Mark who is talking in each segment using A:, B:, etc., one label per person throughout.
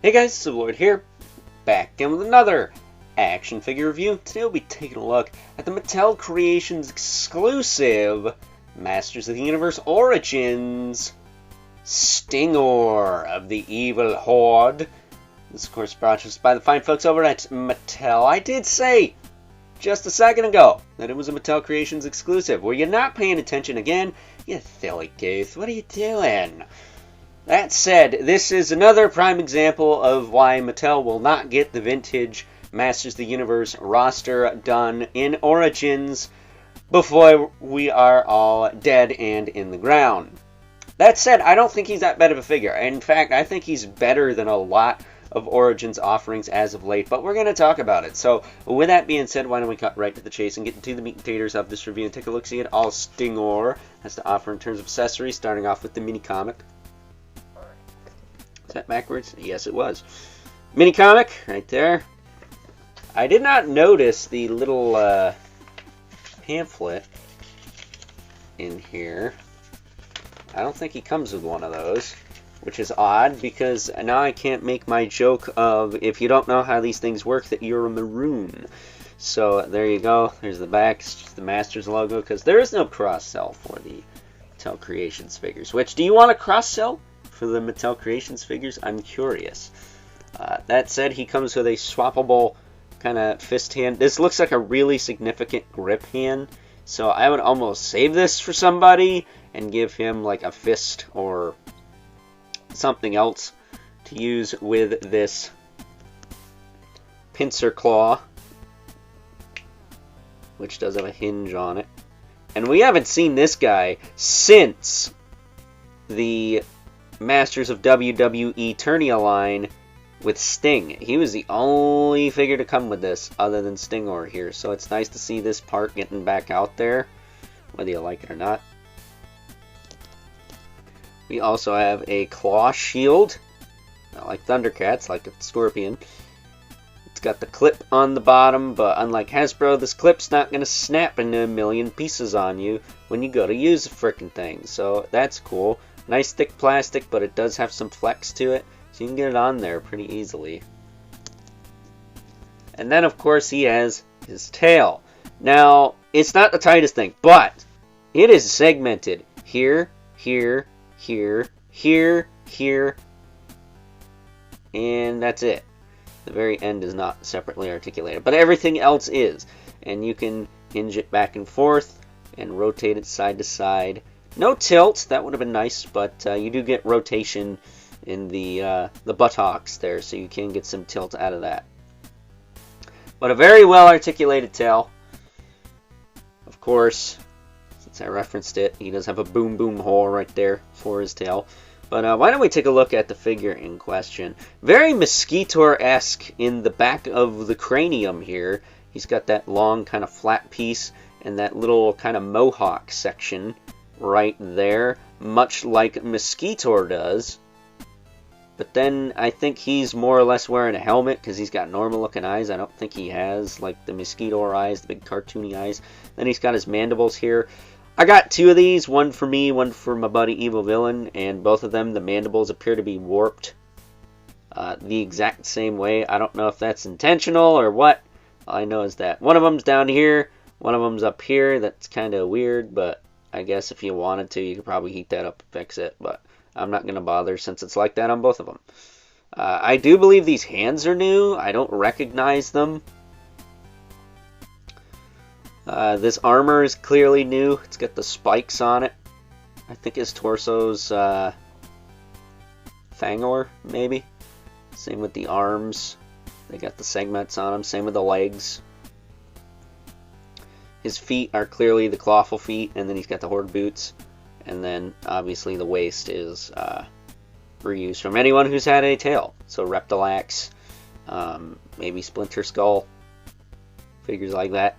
A: Hey guys, Stingor here, back again with another action figure review. Today we'll be taking a look at the Mattel Creations exclusive Masters of the Universe Origins Stingor of the Evil Horde. This, of course, brought to us by the fine folks over at Mattel. I did say just a second ago that it was a Mattel Creations exclusive. Were you not paying attention again? You silly goose, what are you doing? That said, this is another prime example of why Mattel will not get the vintage Masters of the Universe roster done in Origins before we are all dead and in the ground. That said, I don't think he's that bad of a figure. In fact, I think he's better than a lot of Origins offerings as of late, but we're going to talk about it. So, with that being said, why don't we cut right to the chase and get into the meat and potatoes of this review and take a look-see at all Stingor has to offer in terms of accessories, starting off with the mini-comic. Is that backwards? Yes, it was. Mini comic right there. I did not notice the little pamphlet in here. I don't think he comes with one of those, which is odd because now I can't make my joke of if you don't know how these things work that you're a maroon. So there you go. There's the back. It's just the Masters logo because there is no cross-sell for the Mattel Creations figures. Which, do you want a cross-sell for the Mattel Creations figures? I'm curious. That said, he comes with a swappable kind of fist hand. This looks like a really significant grip hand, so I would almost save this for somebody and give him like a fist or something else to use with this pincer claw, which does have a hinge on it. And we haven't seen this guy since the Masters of WWE Eternia line with Sting. He was the only figure to come with this other than Stingor here, so it's nice to see this part getting back out there, whether you like it or not. We also have a claw shield, not like Thundercats, like a Scorpion. It's got the clip on the bottom, but unlike Hasbro, this clip's not going to snap into a million pieces on you when you go to use the frickin' thing, so that's cool. Nice thick plastic, but it does have some flex to it, so you can get it on there pretty easily. And then, of course, he has his tail. Now, it's not the tightest thing, but it is segmented here, here, here, here, here, and that's it. The very end is not separately articulated, but everything else is. And you can hinge it back and forth and rotate it side to side. No tilt, that would have been nice, but you do get rotation in the buttocks there, so you can get some tilt out of that. But a very well articulated tail. Of course, since I referenced it, he does have a boom boom hole right there for his tail. But why don't we take a look at the figure in question. Very Mosquitor-esque in the back of the cranium here. He's got that long kind of flat piece and that little kind of mohawk section right there, much like Mosquitor does. But then I think he's more or less wearing a helmet because he's got normal looking eyes. I don't think he has like the Mosquitor eyes, the big cartoony eyes. Then he's got his mandibles here. I got two of these, one for me, one for my buddy Evil Villain, and both of them, the mandibles appear to be warped the exact same way. I don't know if that's intentional or what. All I know is that one of them's down here, one of them's up here. That's kind of weird, but I guess if you wanted to, you could probably heat that up and fix it, but I'm not going to bother since it's like that on both of them. I do believe these hands are new. I don't recognize them. This armor is clearly new. It's got the spikes on it. I think his torso's Fangor, maybe. Same with the arms. They got the segments on them. Same with the legs. His feet are clearly the clawful feet, and then he's got the horde boots. And then, obviously, the waist is reused from anyone who's had a tail. So, Reptilax, maybe Splinter Skull, figures like that.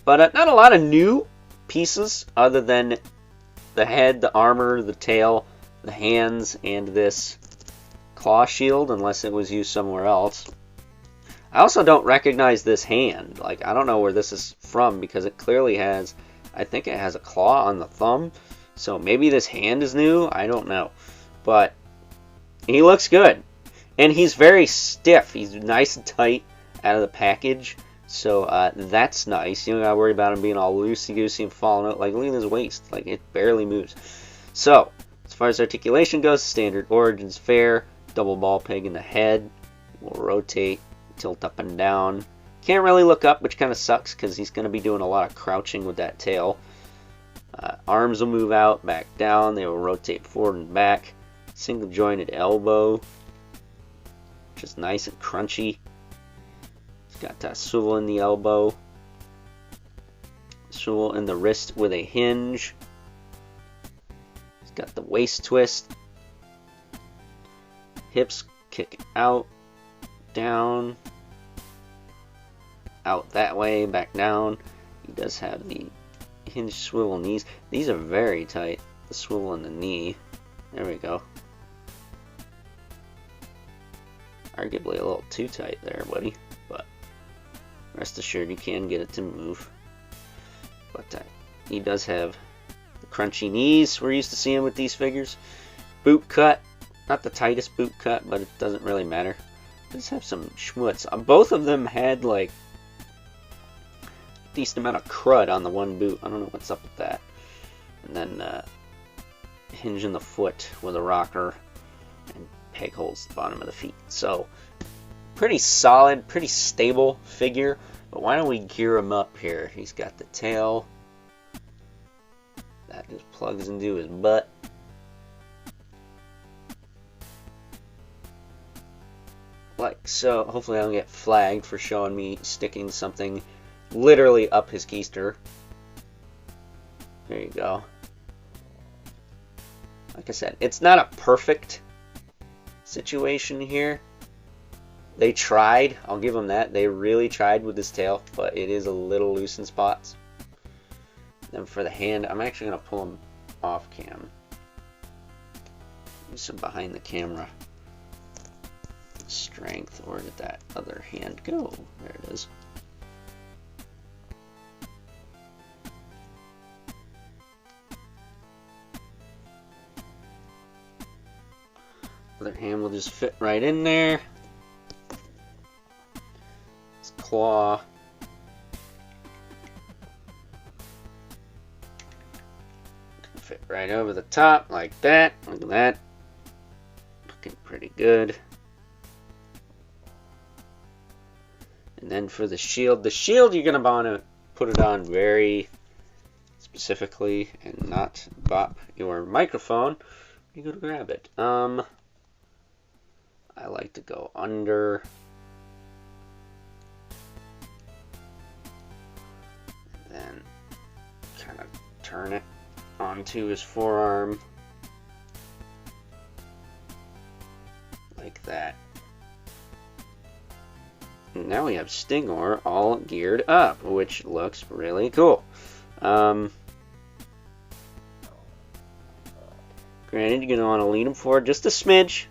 A: But not a lot of new pieces other than the head, the armor, the tail, the hands, and this claw shield, unless it was used somewhere else. I also don't recognize this hand. Like, I don't know where this is from because it clearly has, I think it has a claw on the thumb. So maybe this hand is new. I don't know. But he looks good. And he's very stiff. He's nice and tight out of the package. So that's nice. You don't gotta worry about him being all loosey-goosey and falling out. Like, look at his waist. Like, it barely moves. So, as far as articulation goes, standard Origins fare. Double ball peg in the head. Will rotate, tilt up and down. Can't really look up, which kind of sucks because he's going to be doing a lot of crouching with that tail. Arms will move out, back down. They will rotate forward and back. Single jointed elbow, which is nice and crunchy. It's got that swivel in the elbow. Swivel in the wrist with a hinge. It's got the waist twist. Hips kick out, down, out that way, back down. He does have the hinge swivel knees. These are very tight. The swivel in the knee. There we go. Arguably a little too tight there, buddy. But rest assured you can get it to move. But he does have the crunchy knees. We're used to seeing with these figures. Boot cut. Not the tightest boot cut, but it doesn't really matter. Let's have some schmutz. Both of them had like a decent amount of crud on the one boot. I don't know what's up with that. And then hinge in the foot with a rocker and peg holes at the bottom of the feet. So pretty solid, pretty stable figure. But why don't we gear him up here? He's got the tail. That just plugs into his butt. Like so. Hopefully I don't get flagged for showing me sticking something literally up his keister. There you go. Like I said, it's not a perfect situation here. They tried. I'll give them that. They really tried with this tail, but it is a little loose in spots. Then for the hand, I'm actually going to pull him off cam. Use some behind the camera strength. Where did that other hand go? There it is. Other hand will just fit right in there. His claw. Fit right over the top like that. Look at that. Looking pretty good. And then for the shield you're going to want to put it on very specifically and not bop your microphone. You go to grab it. I like to go under. And then kind of turn it onto his forearm. Like that. Now we have Stingor all geared up, which looks really cool. Granted, you're going to want to lean him forward just a smidge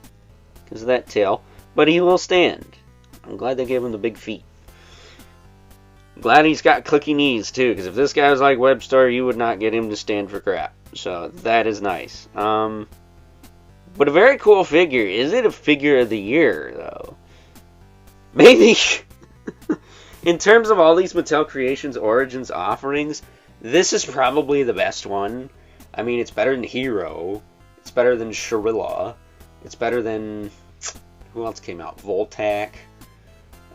A: because of that tail, but he will stand. I'm glad they gave him the big feet. I'm glad he's got clicky knees too, because if this guy was like Webster, you would not get him to stand for crap. So that is nice. But a very cool figure. Is it a figure of the year though? Maybe. In terms of all these Mattel Creations Origins offerings, this is probably the best one. I mean, it's better than Hero. It's better than Shirilla. It's better than... Who else came out? Voltac.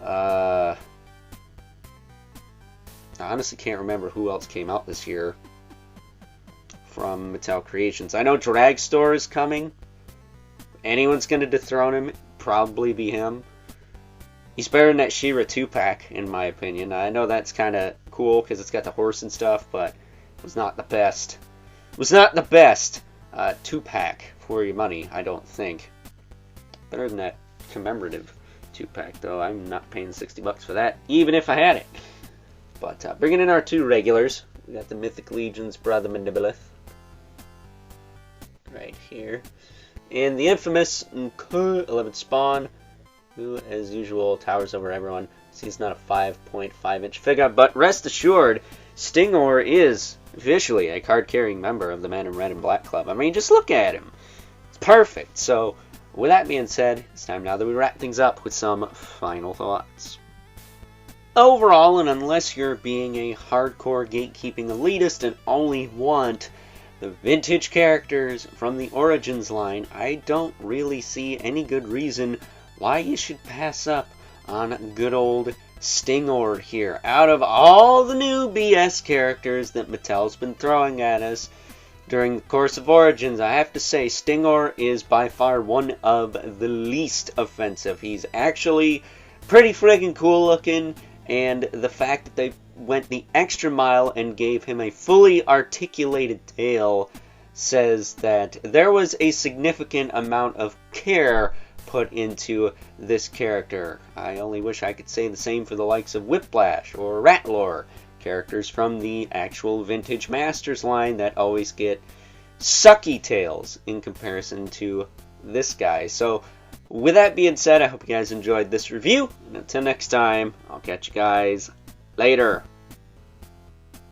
A: I honestly can't remember who else came out this year from Mattel Creations. I know Dragstore is coming. Anyone's going to dethrone him, probably be him. He's better than that She-Ra 2-pack, in my opinion. I know that's kind of cool because it's got the horse and stuff, but it was not the best. It was not the best 2-pack for your money, I don't think. Better than that commemorative 2-pack, though. I'm not paying $60 for that, even if I had it. But bringing in our two regulars, we got the Mythic Legion's Brother Mandibolith. Right here. And the infamous 11th Spawn, who, as usual, towers over everyone. See, he's not a 5.5-inch figure, but rest assured, Stingor is officially a card-carrying member of the Man in Red and Black Club. I mean, just look at him. It's perfect. So, With that being said, it's time now that we wrap things up with some final thoughts. Overall, and unless you're being a hardcore gatekeeping elitist and only want the vintage characters from the Origins line, I don't really see any good reason why you should pass up on good old Stingor here. Out of all the new BS characters that Mattel's been throwing at us during the course of Origins, I have to say Stingor is by far one of the least offensive. He's actually pretty friggin' cool looking, and the fact that they went the extra mile and gave him a fully articulated tail says that there was a significant amount of care put into this character. I only wish I could say the same for the likes of Whiplash or Ratlore, characters from the actual Vintage Masters line that always get sucky tails in comparison to this guy. So with that being said, I hope you guys enjoyed this review, and until next time, I'll catch you guys later.